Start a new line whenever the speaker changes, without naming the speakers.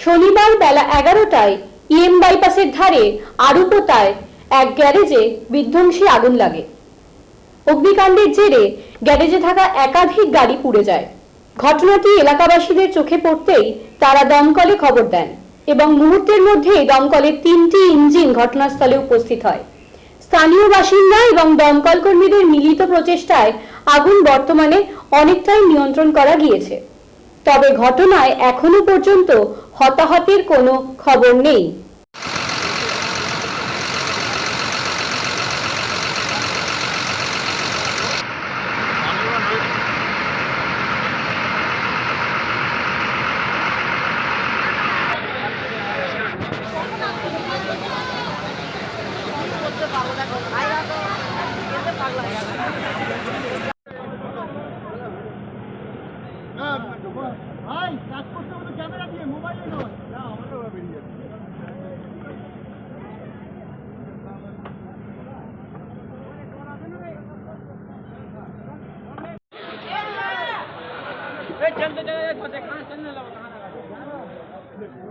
শনিবার বেলা 11টায় ইএম বাইপাসের ধারে আরুপোতায় এক গ্যারেজে বিধ্বংসী আগুন লাগে। অগ্নিকাণ্ডের জেরে গ্যারেজে থাকা একাধিক গাড়ি পুড়ে যায়। ঘটনাটি এলাকাবাসীদের চোখে পড়তেই তারা দমকলে খবর দেন এবং মুহূর্তের মধ্যেই দমকলের 3টি ইঞ্জিন ঘটনাস্থলে উপস্থিত হয়। স্থানীয় বাসিন্দা এবং দমকল কর্মীদের মিলিত প্রচেষ্টায় আগুন বর্তমানে অনেকটাই নিয়ন্ত্রণ করা গিয়েছে। তবে ঘটনায় এখনো পর্যন্ত হতাহতের কোনো খবর নেই।
ভাই কাজ করতে হবে ক্যামেরা দিয়ে, মোবাইলে নয়। না আমারও বেরিয়ে যাচ্ছে। चलते चले कहाँ चलने लगा कहाँ लगा